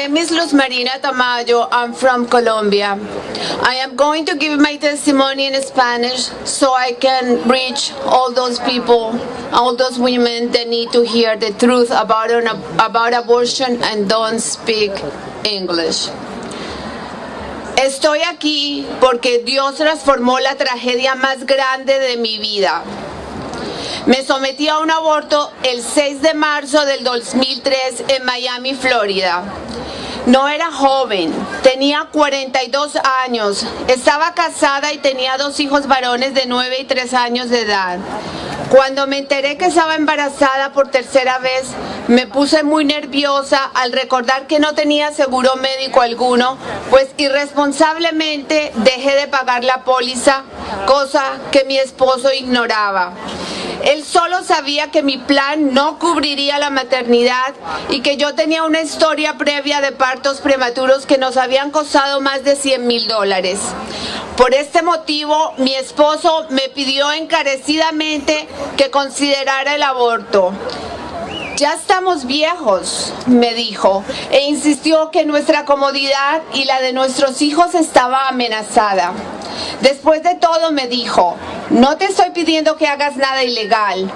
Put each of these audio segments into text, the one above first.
name is Luz Marina Tamayo. I'm from Colombia. I am going to give my testimony in Spanish so I can reach all those people, all those women that need to hear the truth about abortion and don't speak English. Estoy aquí porque Dios transformó la tragedia más grande de mi vida. Me sometí a un aborto el 6 de marzo del 2003 en Miami, Florida. No era joven, tenía 42 años, estaba casada y tenía 2 hijos varones de 9 y 3 años de edad. Cuando me enteré que estaba embarazada por tercera vez, me puse muy nerviosa al recordar que no tenía seguro médico alguno, pues irresponsablemente dejé de pagar la póliza, cosa que mi esposo ignoraba. Él solo sabía que mi plan no cubriría la maternidad y que yo tenía una historia previa de partos prematuros que nos habían costado más de $100,000. Por este motivo, mi esposo me pidió encarecidamente que considerara el aborto. Ya estamos viejos, me dijo, e insistió que nuestra comodidad y la de nuestros hijos estaba amenazada. Después de todo me dijo, no te estoy pidiendo que hagas nada ilegal.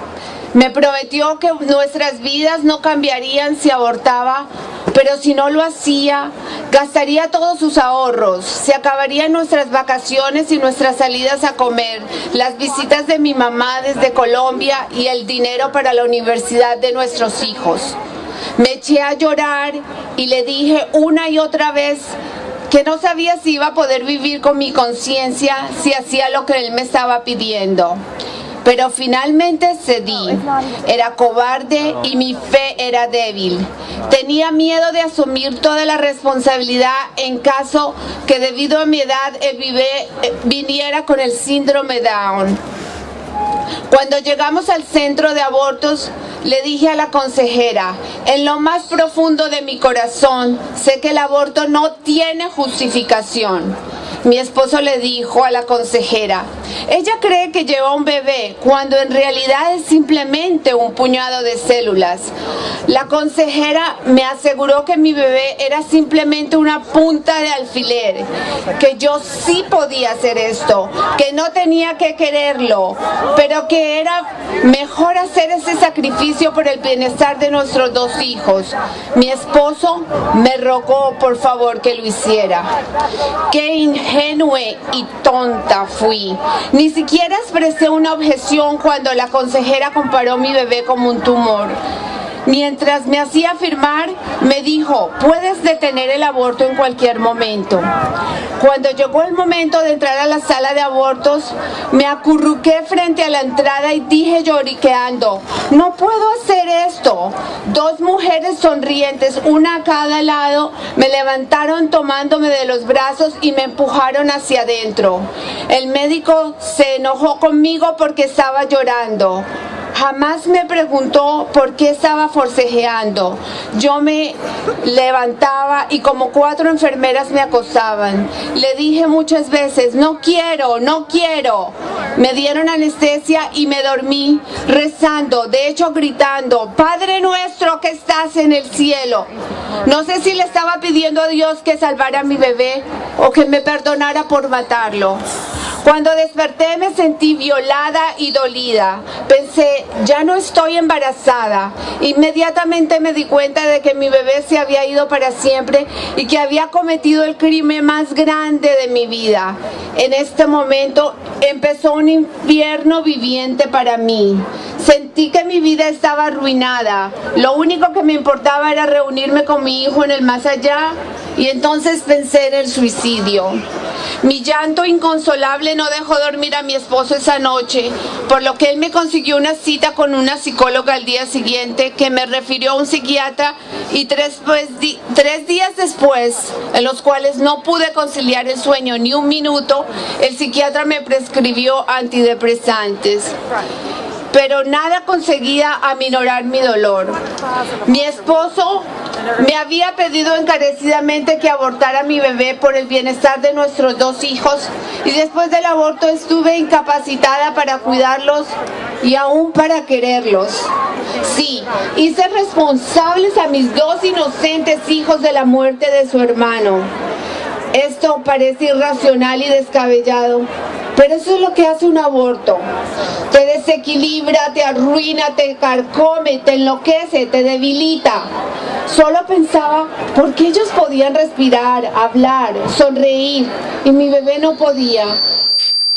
Me prometió que nuestras vidas no cambiarían si abortaba, pero si no lo hacía, gastaría todos sus ahorros, se acabarían nuestras vacaciones y nuestras salidas a comer, las visitas de mi mamá desde Colombia y el dinero para la universidad de nuestros hijos. Me eché a llorar y le dije una y otra vez que no sabía si iba a poder vivir con mi conciencia si hacía lo que él me estaba pidiendo. Pero finalmente cedí. Era cobarde y mi fe era débil. Tenía miedo de asumir toda la responsabilidad en caso que debido a mi edad él viniera con el síndrome Down. Cuando llegamos al centro de abortos, le dije a la consejera, en lo más profundo de mi corazón, sé que el aborto no tiene justificación. Mi esposo le dijo a la consejera, ella cree que lleva un bebé, cuando en realidad es simplemente un puñado de células. La consejera me aseguró que mi bebé era simplemente una punta de alfiler, que yo sí podía hacer esto, que no tenía que quererlo, pero que era mejor hacer ese sacrificio por el bienestar de nuestros 2 hijos. Mi esposo me rogó por favor que lo hiciera. ¡Qué ingenua y tonta fui! Ni siquiera expresé una objeción cuando la consejera comparó mi bebé como un tumor. Mientras me hacía firmar, me dijo, puedes detener el aborto en cualquier momento. Cuando llegó el momento de entrar a la sala de abortos, me acurruqué frente a la entrada y dije lloriqueando, no puedo hacer esto. 2 mujeres sonrientes, una a cada lado, me levantaron tomándome de los brazos y me empujaron hacia adentro. El médico se enojó conmigo porque estaba llorando. Jamás me preguntó por qué estaba forcejeando. Yo me levantaba y como 4 enfermeras me acosaban. Le dije muchas veces, no quiero, no quiero. Me dieron anestesia y me dormí rezando, de hecho gritando, Padre nuestro que estás en el cielo. No sé si le estaba pidiendo a Dios que salvara a mi bebé o que me perdonara por matarlo. Cuando desperté me sentí violada y dolida. Pensé, ya no estoy embarazada. Inmediatamente me di cuenta de que mi bebé se había ido para siempre y que había cometido el crimen más grande de mi vida. En este momento empezó un infierno viviente para mí. Sentí que mi vida estaba arruinada. Lo único que me importaba era reunirme con mi hijo en el más allá y entonces pensé en el suicidio. Mi llanto inconsolable no dejó dormir a mi esposo esa noche, por lo que él me consiguió una cita con una psicóloga al día siguiente que me refirió a un psiquiatra y 3 días después, en los cuales no pude conciliar el sueño ni un minuto, el psiquiatra me prescribió antidepresantes. pero nada conseguía aminorar mi dolor. Mi esposo me había pedido encarecidamente que abortara a mi bebé por el bienestar de nuestros 2 hijos, y después del aborto estuve incapacitada para cuidarlos y aún para quererlos. Sí, hice responsables a mis 2 inocentes hijos de la muerte de su hermano. Esto parece irracional y descabellado, pero eso es lo que hace un aborto. Te desequilibra, te arruina, te carcome, te enloquece, te debilita. Solo pensaba, ¿por qué ellos podían respirar, hablar, sonreír y mi bebé no podía?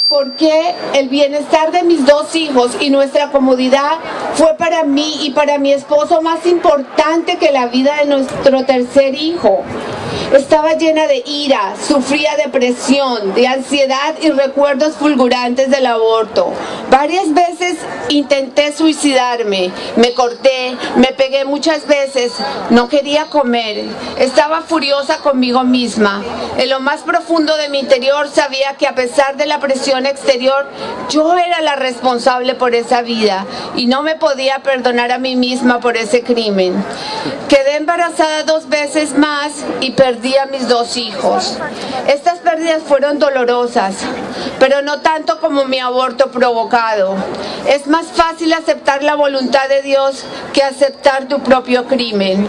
¿Por qué el bienestar de mis 2 hijos y nuestra comodidad fue para mí y para mi esposo más importante que la vida de nuestro tercer hijo? Estaba llena de ira, sufría depresión, de ansiedad y recuerdos fulgurantes del aborto. Varias veces intenté suicidarme, me corté, me pegué muchas veces, no quería comer, estaba furiosa conmigo misma. En lo más profundo de mi interior sabía que a pesar de la presión exterior, yo era la responsable por esa vida y no me podía perdonar a mí misma por ese crimen. Quedé embarazada 2 veces más y perdí a mis 2 hijos. Estas pérdidas fueron dolorosas, pero no tanto como mi aborto provocado. Es más fácil aceptar la voluntad de Dios que aceptar tu propio crimen.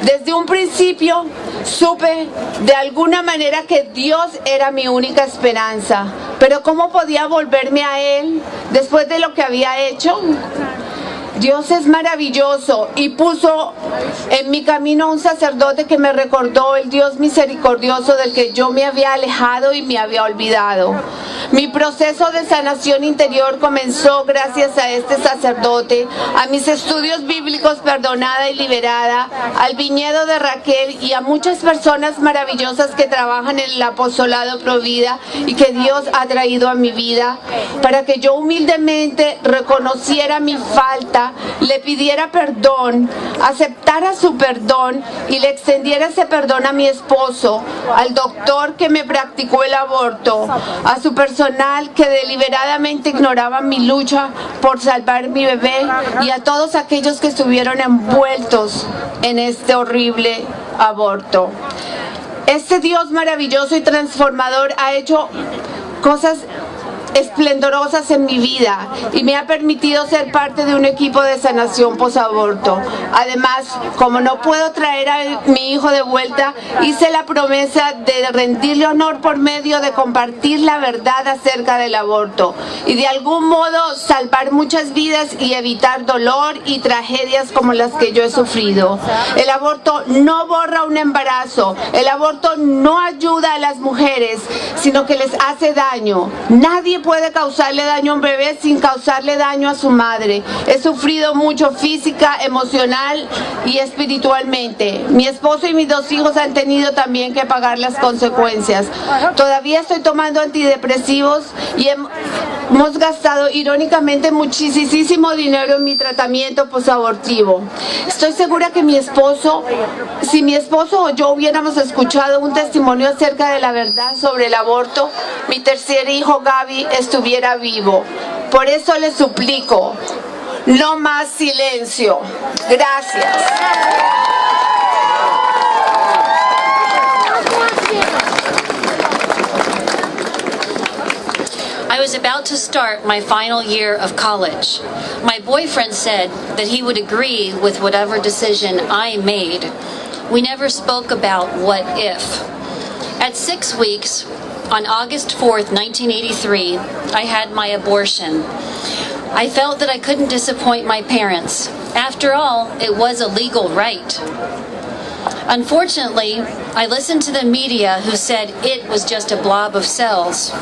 Desde un principio supe de alguna manera que Dios era mi única esperanza, pero ¿cómo podía volverme a Él después de lo que había hecho? Dios es maravilloso y puso en mi camino a un sacerdote que me recordó el Dios misericordioso del que yo me había alejado y me había olvidado. Mi proceso de sanación interior comenzó gracias a este sacerdote, a mis estudios bíblicos Perdonada y Liberada, al viñedo de Raquel y a muchas personas maravillosas que trabajan en el apostolado Provida y que Dios ha traído a mi vida para que yo humildemente reconociera mi falta, le pidiera perdón, aceptara su perdón y le extendiera ese perdón a mi esposo, al doctor que me practicó el aborto, a su personal que deliberadamente ignoraba mi lucha por salvar mi bebé y a todos aquellos que estuvieron envueltos en este horrible aborto. Este Dios maravilloso y transformador ha hecho cosas esplendorosas en mi vida y me ha permitido ser parte de un equipo de sanación posaborto. Además, como no puedo traer a mi hijo de vuelta, hice la promesa de rendirle honor por medio de compartir la verdad acerca del aborto y de algún modo salvar muchas vidas y evitar dolor y tragedias como las que yo he sufrido. El aborto no borra un embarazo, el aborto no ayuda a las mujeres, sino que les hace daño. Nadie puede causarle daño a un bebé sin causarle daño a su madre. He sufrido mucho física, emocional y espiritualmente. Mi esposo y mis 2 hijos han tenido también que pagar las consecuencias. Todavía estoy tomando antidepresivos y hemos gastado irónicamente muchísimo dinero en mi tratamiento posabortivo. Estoy segura que si mi esposo o yo hubiéramos escuchado un testimonio acerca de la verdad sobre el aborto, mi tercer hijo Gaby estuviera vivo. Por eso le suplico, no más silencio. Gracias. I was about to start my final year of college. My boyfriend said that he would agree with whatever decision I made. We never spoke about what if. At 6 weeks, on August 4th, 1983, I had my abortion. I felt that I couldn't disappoint my parents. After all, it was a legal right. Unfortunately, I listened to the media who said it was just a blob of cells.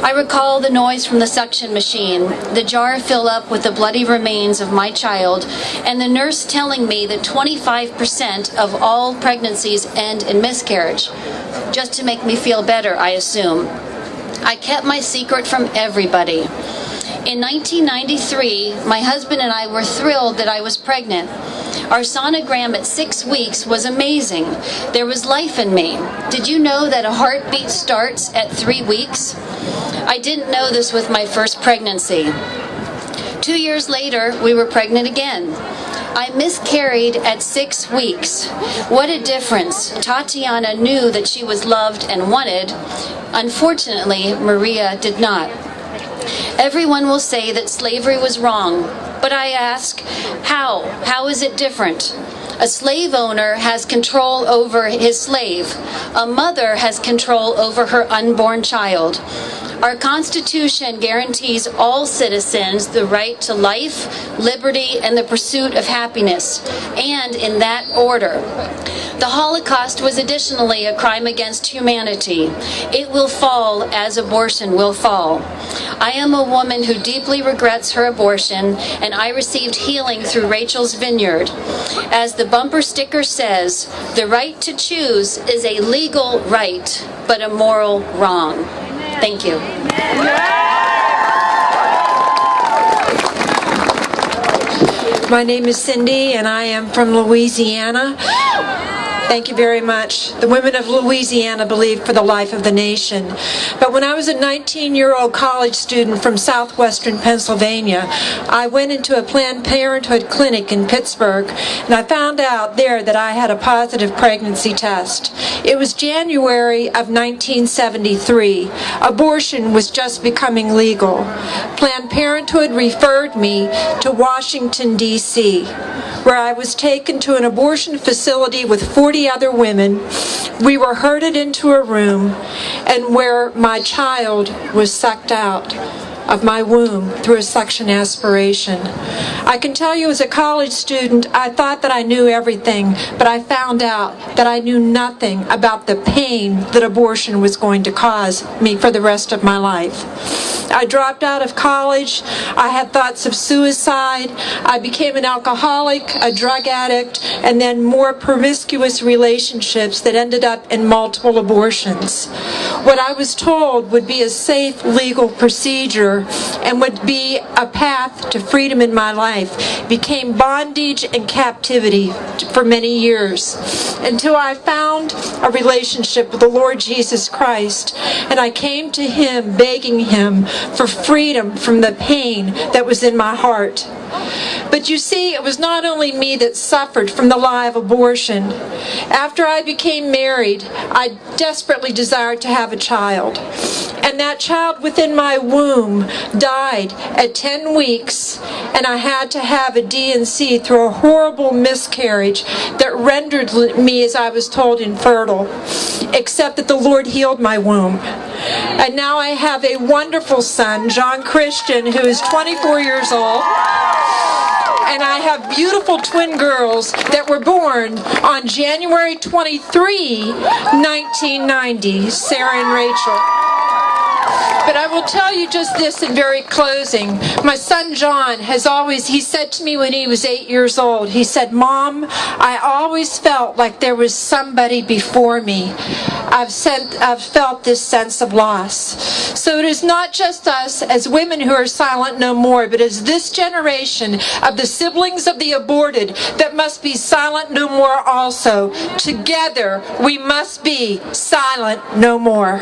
I recall the noise from the suction machine, the jar fill up with the bloody remains of my child, and the nurse telling me that 25% of all pregnancies end in miscarriage, just to make me feel better, I assume. I kept my secret from everybody. In 1993, my husband and I were thrilled that I was pregnant. Our sonogram at 6 weeks was amazing. There was life in me. Did you know that a heartbeat starts at 3 weeks? I didn't know this with my first pregnancy. 2 years later, we were pregnant again. I miscarried at 6 weeks. What a difference. Tatiana knew that she was loved and wanted. Unfortunately, Maria did not. Everyone will say that slavery was wrong, but I ask, how? How is it different? A slave owner has control over his slave. A mother has control over her unborn child. Our Constitution guarantees all citizens the right to life, liberty, and the pursuit of happiness, and in that order. The Holocaust was additionally a crime against humanity. It will fall as abortion will fall. I am a woman who deeply regrets her abortion, and I received healing through Rachel's Vineyard. As the bumper sticker says, the right to choose is a legal right, but a moral wrong. Thank you. My name is Cindy, and I am from Louisiana. Thank you very much. The women of Louisiana believe for the life of the nation. But when I was a 19-year-old college student from southwestern Pennsylvania, I went into a Planned Parenthood clinic in Pittsburgh, and I found out there that I had a positive pregnancy test. It was January of 1973. Abortion was just becoming legal. Planned Parenthood referred me to Washington, D.C., where I was taken to an abortion facility with 40 other women. We were herded into a room, and where my child was sucked out of my womb through a suction aspiration. I can tell you, as a college student, I thought that I knew everything, but I found out that I knew nothing about the pain that abortion was going to cause me for the rest of my life. I dropped out of college. I had thoughts of suicide. I became an alcoholic, a drug addict, and then more promiscuous relationships that ended up in multiple abortions. What I was told would be a safe legal procedure and would be a path to freedom in my life became bondage and captivity for many years, until I found a relationship with the Lord Jesus Christ, and I came to Him begging Him for freedom from the pain that was in my heart. But you see, it was not only me that suffered from the lie of abortion. After I became married, I desperately desired to have a child. And that child within my womb died at 10 weeks, and I had to have a D&C through a horrible miscarriage that rendered me, as I was told, infertile, except that the Lord healed my womb. And now I have a wonderful son, John Christian, who is 24 years old. And I have beautiful twin girls that were born on January 23, 1990, Sarah and Rachel. But I will tell you just this in very closing. My son John he said to me when he was 8 years old, he said, "Mom, I always felt like there was somebody before me. I've felt this sense of loss." So it is not just us as women who are silent no more, but as this generation of the siblings of the aborted that must be silent no more also. Together we must be silent no more.